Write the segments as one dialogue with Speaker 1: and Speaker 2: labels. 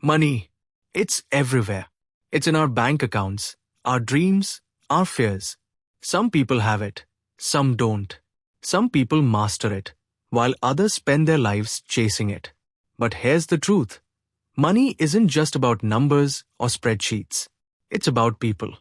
Speaker 1: Money. It's everywhere. It's in our bank accounts, our dreams, our fears. Some people have it, some don't. Some people master it, while others spend their lives chasing it. But here's the truth. Money isn't just about numbers or spreadsheets. It's about people.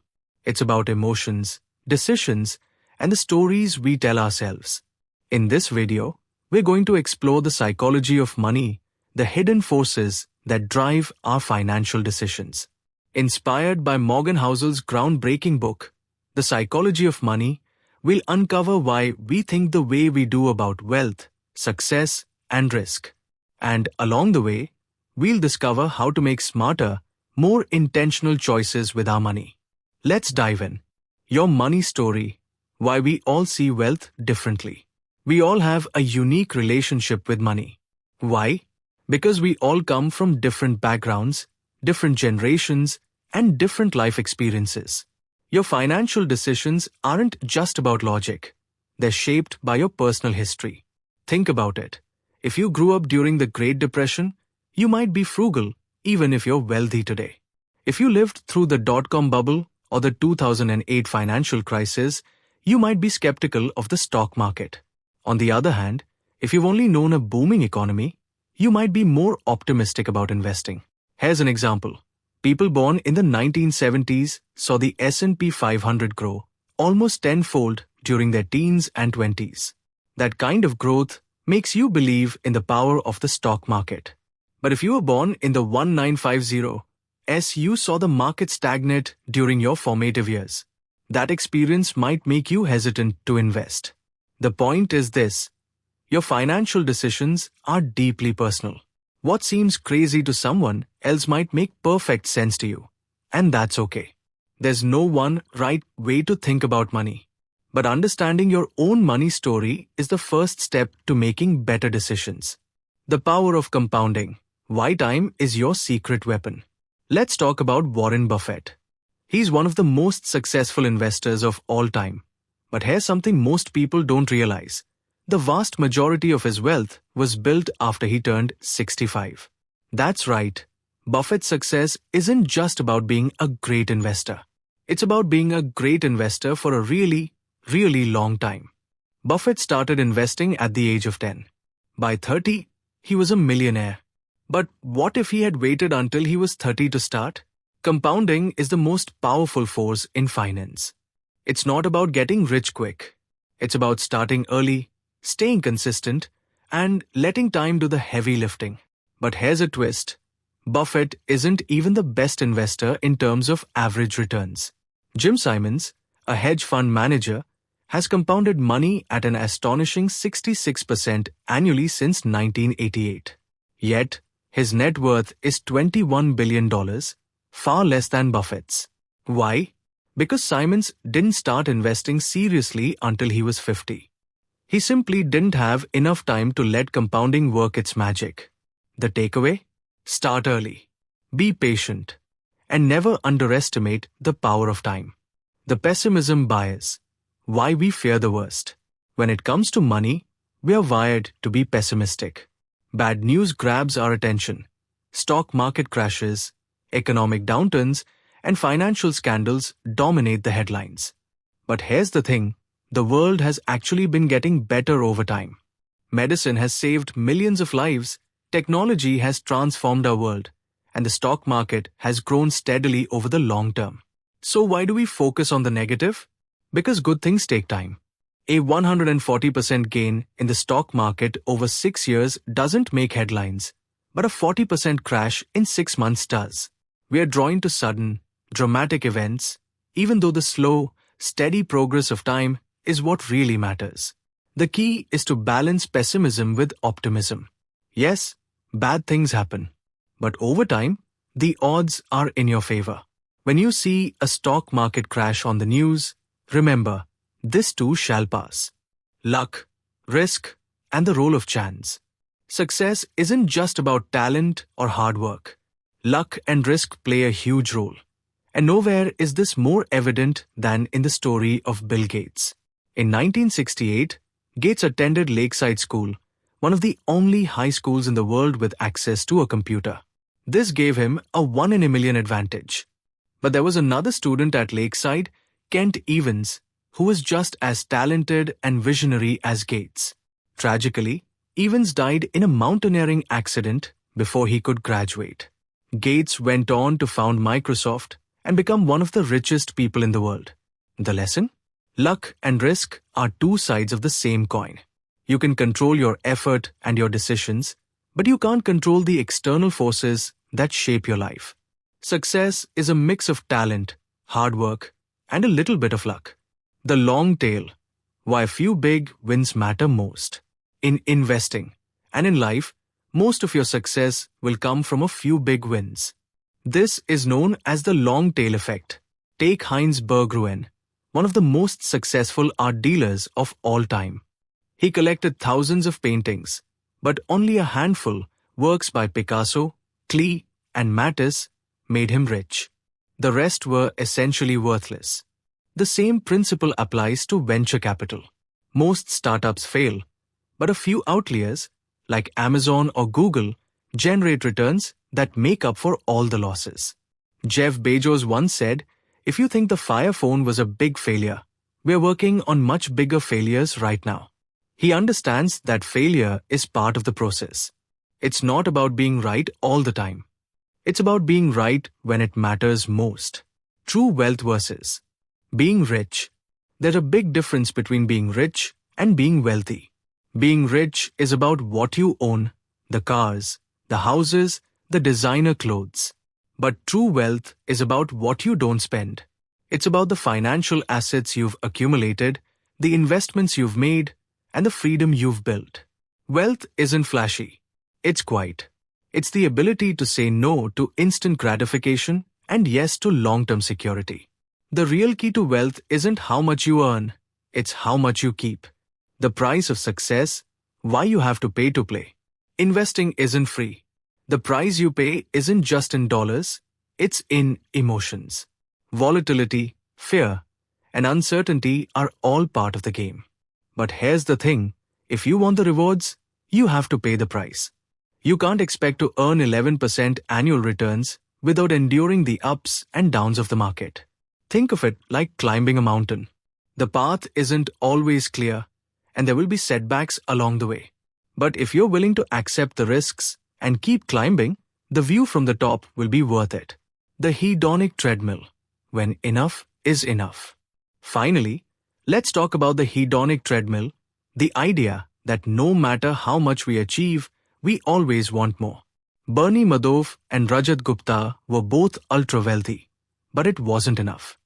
Speaker 1: It's about emotions, decisions, and the stories we tell ourselves. In this video, we're going to explore the psychology of money, the hidden forces that drive our financial decisions. Inspired by Morgan Housel's groundbreaking book, The Psychology of Money, we'll uncover why we think the way we do about wealth, success, and risk. And along the way, we'll discover how to make smarter, more intentional choices with our money. Let's dive in. Your money story. Why we all see wealth differently. We all have a unique relationship with money. Why? Because we all come from different backgrounds, different generations, and different life experiences. Your financial decisions aren't just about logic. They're shaped by your personal history. Think about it. If you grew up during the Great Depression, you might be frugal even if you're wealthy today. If you lived through the dot-com bubble or the 2008 financial crisis, you might be skeptical of the stock market. On the other hand, if you've only known a booming economy, you might be more optimistic about investing. Here's an example. People born in the 1970s saw the S&P 500 grow almost tenfold during their teens and 20s. That kind of growth makes you believe in the power of the stock market. But if you were born in the 1950s, you saw the market stagnate during your formative years. That experience might make you hesitant to invest. The point is this. Your financial decisions are deeply personal. What seems crazy to someone else might make perfect sense to you. And that's okay. There's no one right way to think about money. But understanding your own money story is the first step to making better decisions. The power of compounding. Why time is your secret weapon. Let's talk about Warren Buffett. He's one of the most successful investors of all time. But here's something most people don't realize. The vast majority of his wealth was built after he turned 65. That's right. Buffett's success isn't just about being a great investor. It's about being a great investor for a really long time. Buffett started investing at the age of 10. By 30, he was a millionaire. But what if he had waited until he was 30 to start? Compounding is the most powerful force in finance. It's not about getting rich quick. It's about starting early, staying consistent, and letting time do the heavy lifting. But here's a twist. Buffett isn't even the best investor in terms of average returns. Jim Simons, a hedge fund manager, has compounded money at an astonishing 66% annually since 1988. Yet, his net worth is $21 billion, far less than Buffett's. Why? Because Simons didn't start investing seriously until he was 50. He simply didn't have enough time to let compounding work its magic. The takeaway? Start early. Be patient. And never underestimate the power of time. The pessimism bias. Why we fear the worst. When it comes to money, we are wired to be pessimistic. Bad news grabs our attention. Stock market crashes, economic downturns, and financial scandals dominate the headlines. But here's the thing. The world has actually been getting better over time. Medicine has saved millions of lives, technology has transformed our world, and the stock market has grown steadily over the long term. So why do we focus on the negative? Because good things take time. A 140% gain in the stock market over 6 years doesn't make headlines, but a 40% crash in 6 months does. We are drawn to sudden, dramatic events, even though the slow, steady progress of time is what really matters. The key is to balance pessimism with optimism. Yes, bad things happen. But over time, the odds are in your favor. When you see a stock market crash on the news, remember, this too shall pass. Luck, risk, and the role of chance. Success isn't just about talent or hard work. Luck and risk play a huge role. And nowhere is this more evident than in the story of Bill Gates. In 1968, Gates attended Lakeside School, one of the only high schools in the world with access to a computer. This gave him a 1 in a million advantage. But there was another student at Lakeside, Kent Evans, who was just as talented and visionary as Gates. Tragically, Evans died in a mountaineering accident before he could graduate. Gates went on to found Microsoft and become one of the richest people in the world. The lesson? Luck and risk are two sides of the same coin. You can control your effort and your decisions, but you can't control the external forces that shape your life. Success is a mix of talent, hard work, and a little bit of luck. The long tail, why few big wins matter most. In investing and in life, most of your success will come from a few big wins. This is known as the long tail effect. Take Heinz Berggruen, one of the most successful art dealers of all time. He collected thousands of paintings, but only a handful, works by Picasso, Klee, and Matisse, made him rich. The rest were essentially worthless. The same principle applies to venture capital. Most startups fail, but a few outliers, like Amazon or Google, generate returns that make up for all the losses. Jeff Bezos once said, "If you think the Fire phone was a big failure, we're working on much bigger failures right now." He understands that failure is part of the process. It's not about being right all the time. It's about being right when it matters most. True wealth versus being rich. There's a big difference between being rich and being wealthy. Being rich is about what you own, the cars, the houses, the designer clothes. But true wealth is about what you don't spend. It's about the financial assets you've accumulated, the investments you've made, and the freedom you've built. Wealth isn't flashy. It's quiet. It's the ability to say no to instant gratification and yes to long-term security. The real key to wealth isn't how much you earn, it's how much you keep. The price of success, why you have to pay to play. Investing isn't free. The price you pay isn't just in dollars, it's in emotions. Volatility, fear, and uncertainty are all part of the game. But here's the thing, if you want the rewards, you have to pay the price. You can't expect to earn 11% annual returns without enduring the ups and downs of the market. Think of it like climbing a mountain. The path isn't always clear, and there will be setbacks along the way. But if you're willing to accept the risks and keep climbing, the view from the top will be worth it. The hedonic treadmill, when enough is enough. Finally, let's talk about the hedonic treadmill, the idea that no matter how much we achieve, we always want more. Bernie Madoff and Rajat Gupta were both ultra-wealthy, but it wasn't enough.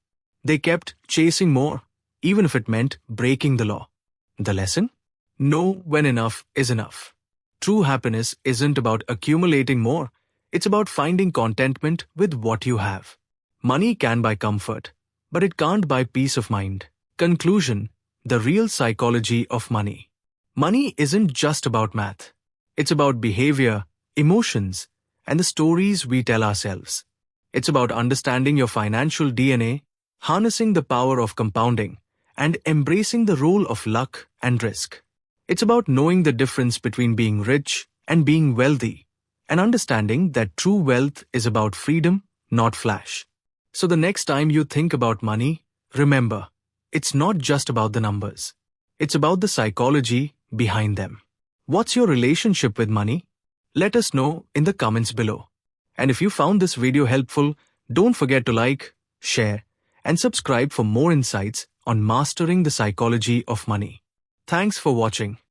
Speaker 1: They kept chasing more, even if it meant breaking the law. The lesson? Know when enough is enough. True happiness isn't about accumulating more, it's about finding contentment with what you have. Money can buy comfort, but it can't buy peace of mind. Conclusion: the real psychology of money. Money isn't just about math. It's about behavior, emotions, and the stories we tell ourselves. It's about understanding your financial DNA, harnessing the power of compounding, and embracing the role of luck and risk. It's about knowing the difference between being rich and being wealthy, and understanding that true wealth is about freedom, not flash. So the next time you think about money, remember, it's not just about the numbers. It's about the psychology behind them. What's your relationship with money? Let us know in the comments below. And if you found this video helpful, don't forget to like, share, and subscribe for more insights on mastering the psychology of money. Thanks for watching.